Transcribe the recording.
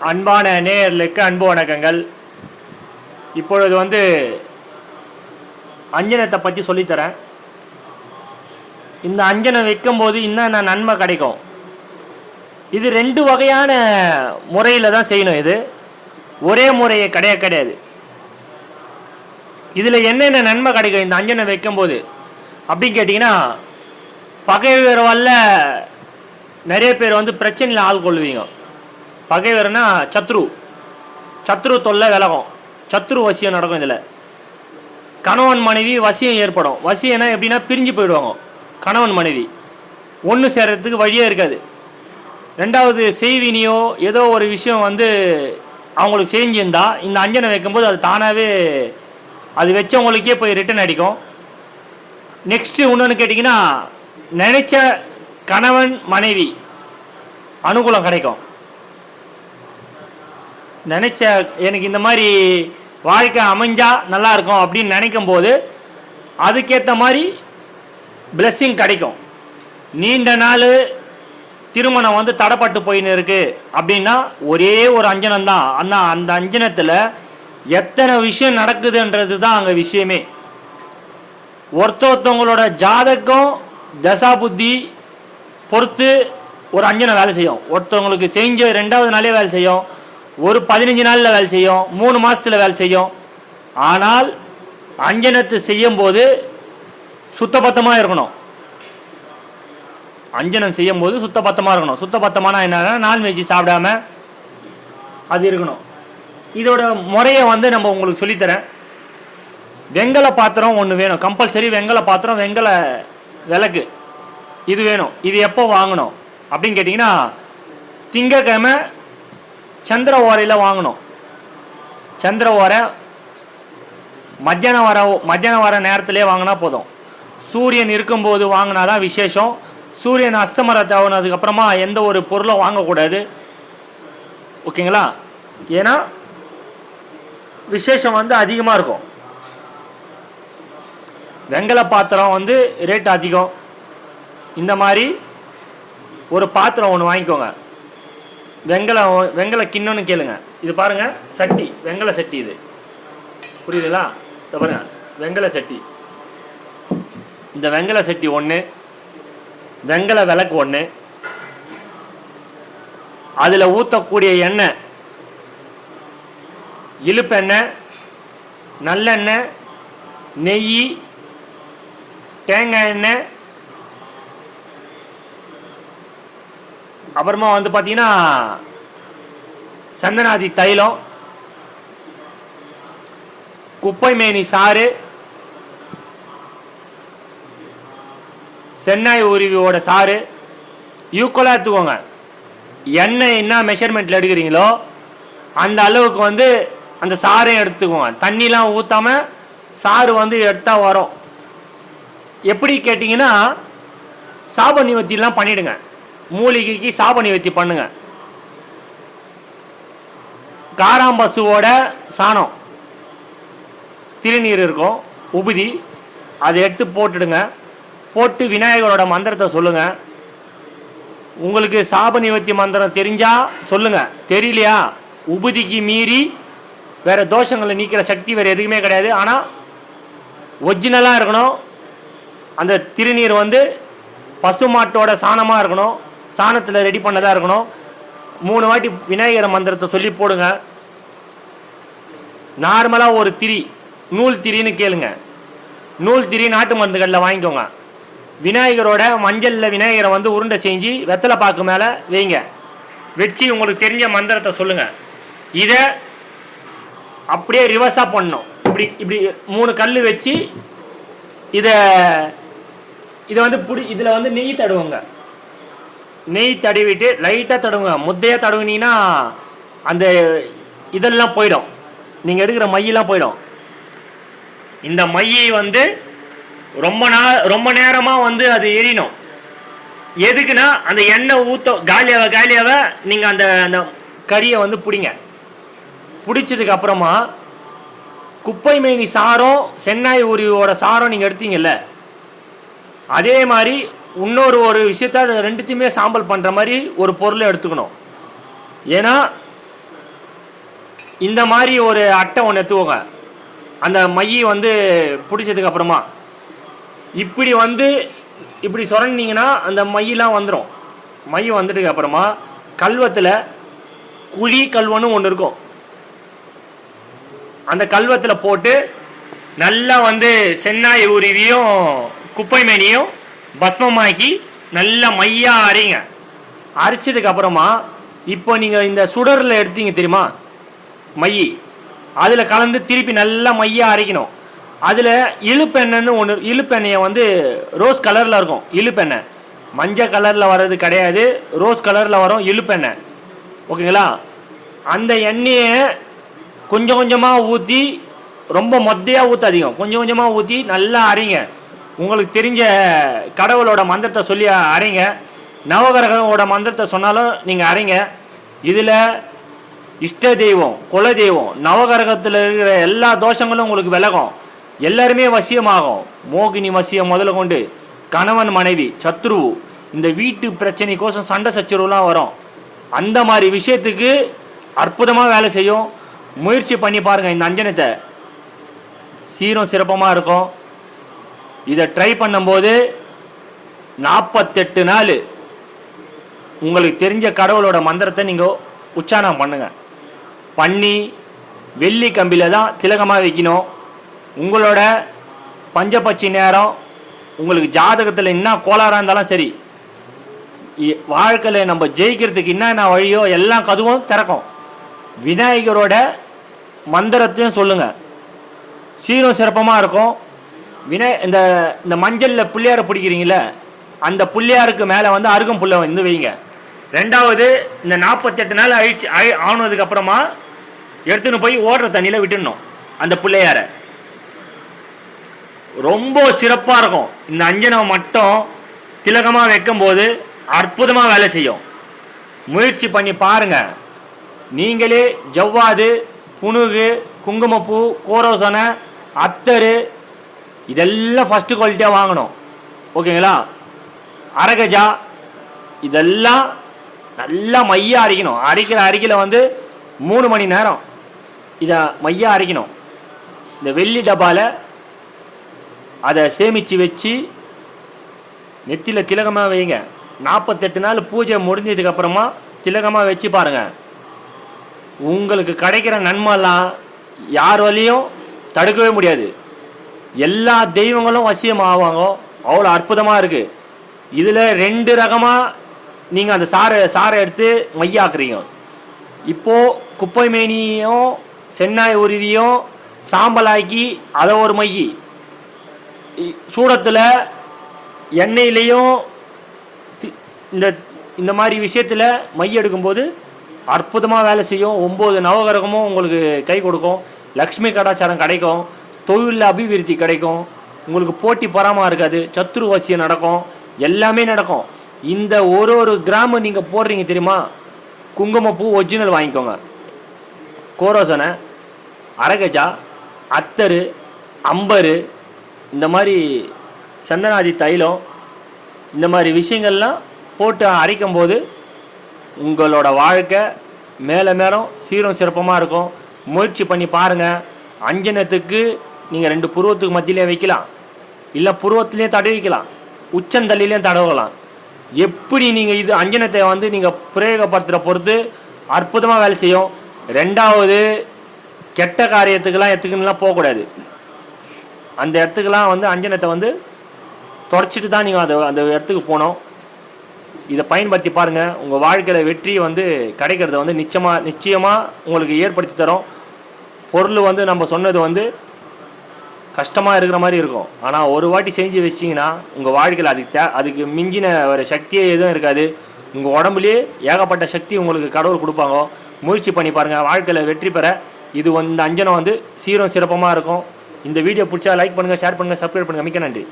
அன்பான நேயர்களுக்கு அன்பு வணக்கங்கள். இப்பொழுது அஞ்சனத்தை பற்றி சொல்லித்தரேன். இந்த அஞ்சனம் வைக்கும்போது என்னென்ன நன்மை கிடைக்கும், இது 2 வகையான முறையில் தான் செய்யணும். இது ஒரே முறையை கிடையாது. இதில் என்னென்ன நன்மை கிடைக்கும் இந்த அஞ்சனம் வைக்கும்போது அப்படின்னு கேட்டிங்கன்னா, பகைவரால் நிறைய பேர் பிரச்சனையில் ஆள்கொள்வீங்க. பகைவர்னா சத்ரு தொல்லை விலகும், சத்ரு வசியம் நடக்கும். இதில் கணவன் மனைவி வசியம் ஏற்படும். வசியம்னா எப்படின்னா பிரிஞ்சு போயிடுவாங்க. கணவன் மனைவி ஒன்று சேர்கிறதுக்கு வழியே இருக்காது. ரெண்டாவது, செய்வினியோ ஏதோ ஒரு விஷயம் அவங்களுக்கு செஞ்சிருந்தா இந்த அஞ்சனை வைக்கும்போது அது தானாகவே அது வச்சவங்களுக்கே போய் ரிட்டன் அடிக்கும். நெக்ஸ்ட்டு இன்னொன்று கேட்டிங்கன்னா, நினைச்ச கணவன் மனைவி அனுகூலம் கிடைக்கும். நினச்ச எனக்கு இந்த மாதிரி வாழ்க்கை அமைஞ்சா நல்லாயிருக்கும் அப்படின்னு நினைக்கும் போது அதுக்கேற்ற மாதிரி பிளெஸ்ஸிங் கிடைக்கும். நீண்ட நாள் திருமணம் தடைப்பட்டு போயின்னு இருக்குது அப்படின்னா ஒரே ஒரு அஞ்சனம் தான். ஆனால் அந்த அஞ்சனத்தில் எத்தனை விஷயம் நடக்குதுன்றது தான் அங்கே விஷயமே. ஒருத்தவங்களோட ஜாதகம் தசா புத்தி பொறுத்து ஒரு அஞ்சனம் வேலை செய்யும். ஒருத்தவங்களுக்கு செஞ்ச 2வது நாளே வேலை செய்யும், ஒரு 15 நாளில் வேலை செய்யும், 3 மாதத்தில் வேலை செய்யும். ஆனால் அஞ்சனத்தை செய்யும் போது சுத்தபத்தமாக இருக்கணும். அஞ்சனம் செய்யும் போது சுத்தபத்தமாக இருக்கணும். சுத்தபத்தமான என்னன்னா, நான்வெஜ் சாப்பிடாம அது இருக்கணும். இதோட முறையை நம்ம உங்களுக்கு சொல்லித்தரேன். வெங்கல பாத்திரம் ஒன்று வேணும் கம்பல்சரி. வெங்கல பாத்திரம், வெங்கல விளக்கு இது வேணும். இது எப்போ வாங்கணும் அப்படின்னு கேட்டிங்கன்னா, திங்கக்கிழமை சந்திர ஓரையில் வாங்கணும். சந்திர ஓரை மத்தியானம் வர நேரத்திலே வாங்கினா போதும். சூரியன் இருக்கும்போது வாங்கினா தான் விசேஷம். சூரியன் அஸ்தமரத்தை ஆகுனதுக்கப்புறமா எந்த ஒரு பொருளும் வாங்கக்கூடாது, ஓகேங்களா? ஏன்னா விசேஷம் அதிகமாக இருக்கும். வெங்கல பாத்திரம் ரேட் அதிகம். இந்த மாதிரி ஒரு பாத்திரம் ஒன்று வாங்கிக்கோங்க. வெங்கல கிண்ணம்னு கேளுங்க. இது பாருங்கள், சட்டி, வெங்கல சட்டி. இது புரியுதுங்களா? இது பாருங்க, வெங்கல சட்டி. இந்த வெங்கல சட்டி ஒன்று, வெங்கல விளக்கு ஒன்று, அதில் ஊற்றக்கூடிய எண்ணெய் இழுப்பெண்ணெய், நல்லெண்ணெய், நெய், தேங்காய் எண்ணெய், அப்புறமா பார்த்தீங்கன்னா சந்தனாதி தைலம், குப்பை மேனி சாறு, சென்னாய் உருவியோட சாறு ஈக்குவலாக எடுத்துக்கோங்க. எண்ணெய் என்ன மெஷர்மெண்ட்டில் எடுக்கிறீங்களோ அந்த அளவுக்கு அந்த சாரையும் எடுத்துக்கோங்க. தண்ணிலாம் ஊற்றாமல் சாறு எடுத்தால் வரும். எப்படி கேட்டிங்கன்னா, சாப நிவர்த்திலாம் பண்ணிவிடுங்க. மூலிகைக்கு சாப நிவர்த்தி பண்ணுங்க. காராம்பசுவோட சாணம், திருநீர் இருக்கும், உபதி, அதை எடுத்து போட்டுடுங்க. போட்டு விநாயகரோட மந்திரத்தை சொல்லுங்கள். உங்களுக்கு சாப நிவர்த்தி மந்திரம் தெரிஞ்சால் சொல்லுங்கள், தெரியலையா உபதிக்கு மீறி வேறு தோஷங்களை நீக்கிற சக்தி வேறு எதுவுமே கிடையாது. ஆனால் ஒரிஜினலாக இருக்கணும். அந்த திருநீர் பசுமாட்டோட சாணமாக இருக்கணும், சாணத்தில் ரெடி பண்ணதாக இருக்கணும். 3 வாட்டி விநாயகர் மந்திரத்தை சொல்லி போடுங்க. நார்மலாக ஒரு திரி, நூல் திரின்னு கேளுங்க. நூல் திரி நாட்டு மருந்துகளில் வாங்கிக்கோங்க. விநாயகரோட மஞ்சளில் விநாயகரை உருண்டை செஞ்சு வெத்தலை பாக்கு மேலே வைங்க. வச்சு உங்களுக்கு தெரிஞ்ச மந்திரத்தை சொல்லுங்கள். இதை அப்படியே ரிவர்ஸாக பண்ணணும். இப்படி 3 கல் வச்சு இதை இதில் நெய் தடுவுங்க. நெய் தடவிட்டு லைட்டாக தடுவுங்க. முத்தையாக தடவுனீங்கன்னா அந்த இதெல்லாம் போயிடும், நீங்கள் எடுக்கிற மையெல்லாம் போயிடும். இந்த மையை ரொம்ப நேரமாக அது எரியணும். எதுக்குன்னா, அந்த எண்ணெய் காலியாக நீங்கள் அந்த கறியை பிடிங்க. பிடிச்சதுக்கு அப்புறமா குப்பை மேனி சாரம், சென்னாய் உருவியோட சாரம் நீங்கள் எடுத்தீங்கல்ல, அதே மாதிரி இன்னொரு விஷயத்த ரெண்டுத்தையுமே சாம்பல் பண்ணுற மாதிரி ஒரு பொருளை எடுத்துக்கணும். ஏன்னா இந்த மாதிரி ஒரு அட்டை ஒன்று எடுத்துக்கோங்க. அந்த மையை வந்து பிடிச்சதுக்கு அப்புறமா இப்படி வந்து இப்படி சுரண்டிங்கன்னா அந்த மையெல்லாம் வந்துடும். மை வந்துட்டுக்கு அப்புறமா கல்வத்தில் குழி கல்வன்னு ஒன்று இருக்கும். அந்த கல்வத்தில் போட்டு நல்லா வந்து சென்னாய் உருவியும் குப்பை மேனியும் பஸ்மமாக்கி நல்லா மையாக அரைங்க. அரைச்சதுக்கு அப்புறமா இப்போ நீங்கள் இந்த சுடரில் எடுத்தீங்க தெரியுமா மை, அதில் கலந்து திருப்பி நல்லா மையாக அரைக்கணும். அதில் இழுப்பெண்ணெய்னு ஒன்று, இழுப்பெண்ணெயை வந்து ரோஸ் கலரில் இருக்கும். இழுப்பெண்ணெய் மஞ்சள் கலரில் வர்றது கிடையாது, ரோஸ் கலரில் வரும் இழுப்பெண்ணெய். ஓகேங்களா? அந்த எண்ணெயை கொஞ்சம் கொஞ்சமாக ஊற்றி, ரொம்ப மொத்தையாக ஊற்றாதீங்க, கொஞ்சம் கொஞ்சமாக ஊற்றி நல்லா அரைங்க. உங்களுக்கு தெரிஞ்ச கடவுளோட மந்திரத்தை சொல்லி அரைங்க. நவகிரகோட மந்திரத்தை சொன்னாலும் நீங்கள் அரைங்க. இதில் இஷ்ட தெய்வம், குல தெய்வம், நவகிரகத்தில் இருக்கிற எல்லா தோஷங்களும் உங்களுக்கு விலகும். எல்லாருமே வசியமாகும். மோகினி வசியம் முதல்ல கொண்டு கணவன் மனைவி சத்ரு, இந்த வீட்டு பிரச்சனைக்கோசம் சண்டை சச்சரவுலாம் வரும். அந்த மாதிரி விஷயத்துக்கு அற்புதமாக வேலை செய்யும். முயற்சி பண்ணி பாருங்கள். இந்த அஞ்சனத்தை சீரும் சிறப்பமாக இருக்கும். இதை ட்ரை பண்ணும்போது 48 நாள் உங்களுக்கு தெரிஞ்ச கடவுளோட மந்திரத்தை நீங்கள் உச்சாரணம் பண்ணுங்கள். பண்ணி வெள்ளி கம்பியில் தான் திலகமாக வைக்கணும். உங்களோட பஞ்சபட்சி நேரம், உங்களுக்கு ஜாதகத்தில் என்ன கோளாறாக இருந்தாலும் சரி, வாழ்க்கையில் நம்ம ஜெயிக்கிறதுக்கு என்னென்ன வழியோ எல்லாம் கதவும் திறக்கும். விநாயகரோட மந்திரத்தையும் சொல்லுங்கள், சீரும் சிறப்பமாக இருக்கும். இந்த மஞ்சளில் புள்ளியாரை பிடிக்கிறீங்களே, அந்த புள்ளியாருக்கு மேலே வந்து அருகம் புல்லை வந்து வைங்க. ரெண்டாவது, இந்த 48 நாள் ஆனதுக்கப்புறமா எடுத்துன்னு போய் ஓடுற தண்ணியில் விட்டுடணும் அந்த பிள்ளையாரை. ரொம்ப சிறப்பாக இருக்கும். இந்த அஞ்சனம் மட்டும் திலகமாக வைக்கும்போது அற்புதமாக வேலை செய்யும். முயற்சி பண்ணி பாருங்கள். நீங்களே ஜவ்வாது, புனுகு, குங்குமப்பூ, கோரோசனை, அத்தரு இதெல்லாம் ஃபஸ்ட்டு குவாலிட்டியாக வாங்கணும். ஓகேங்களா? அரகஜா இதெல்லாம் நல்லா மையாக அரைக்கணும். அரைக்கில் வந்து 3 மணி நேரம் இதை மையாக அரைக்கணும். இந்த வெள்ளி டப்பாவில் அதை சேமித்து வச்சு நெத்தியில் திலகமாக வைங்க. 48 நாள் பூஜை முடிஞ்சதுக்கப்புறமா திலகமாக வச்சு பாருங்கள். உங்களுக்கு கிடைக்கிற நன்மைலாம் யார் வழியும் தடுக்கவே முடியாது. எல்லா தெய்வங்களும் வசியம் ஆவாங்க. அவ்வளோ அற்புதமாக இருக்குது. இதில் 2 ரகமாக நீங்கள் அந்த சாரை எடுத்து மையாக்குறீங்க. இப்போது குப்பை மேனியும் சென்னாய் உருவியும் சாம்பலாக்கி அதை ஒரு மை, சூடத்தில் எண்ணெயிலையும் இந்த மாதிரி விஷயத்தில் மை எடுக்கும்போது அற்புதமாக வேலை செய்யும். 9 நவகிரகமும் உங்களுக்கு கை கொடுக்கும். லக்ஷ்மி கடாச்சாரம் கிடைக்கும். தொழிலில் அபிவிருத்தி கிடைக்கும். உங்களுக்கு போட்டி பொறாமல் இருக்காது. சத்ரு வசியம் நடக்கும். எல்லாமே நடக்கும். இந்த ஒரு கிராம் நீங்கள் போடுறீங்க தெரியுமா, குங்குமப்பூ ஒரிஜினல் வாங்கிக்கோங்க. கோரோசனை, அரகஜா, அத்தரு, அம்பரு, இந்த மாதிரி சந்தனாதி தைலம், இந்த மாதிரி விஷயங்கள்லாம் போட்டு அரைக்கும்போது உங்களோட வாழ்க்கை மேலே மேலும் சீரும் சிறப்பமாக இருக்கும். முயற்சி பண்ணி பாருங்கள். அஞ்சனத்துக்கு நீங்கள் 2 புருவத்துக்கு மத்தியிலே வைக்கலாம், இல்லை புருவத்திலையும் தடவிக்கலாம், உச்சந்தள்ளிலையும் தடவலாம். எப்படி நீங்கள் இது அஞ்சனத்தை வந்து நீங்கள் பிரயோகப்படுத்துகிற பொறுத்து அற்புதமாக வேலை செய்யும். ரெண்டாவது, கெட்ட காரியத்துக்கெல்லாம் எத்துக்குலாம் போகக்கூடாது. அந்த இடத்துக்கெல்லாம் வந்து அஞ்சனத்தை வந்து தொடச்சிட்டு தான் நீங்கள் அந்த இடத்துக்கு போகணும். இதை பயன்படுத்தி பாருங்கள். உங்கள் வாழ்க்கையில் வெற்றி வந்து கிடைக்கிறத வந்து நிச்சயமாக உங்களுக்கு ஏற்படுத்தி தரும். பொருள் வந்து நம்ம சொன்னது வந்து கஷ்டமாக இருக்கிற மாதிரி இருக்கும். ஆனால் ஒரு வாட்டி செஞ்சு வச்சிங்கன்னா உங்கள் வாழ்க்கையில் அதுக்கு மிஞ்சின ஒரு சக்தியே எதுவும் இருக்காது. உங்கள் உடம்புலேயே ஏகப்பட்ட சக்தி உங்களுக்கு கடவுள் கொடுப்பாங்க. முயற்சி பண்ணி பாருங்கள். வாழ்க்கையில் வெற்றி பெற இது இந்த அஞ்சனம் வந்து சீரும் சிறப்பமாக இருக்கும். இந்த வீடியோ பிடிச்சா லைக் பண்ணுங்கள், ஷேர் பண்ணுங்கள், சப்ஸ்கிரைப் பண்ணுங்கள். மிக்க நன்றி.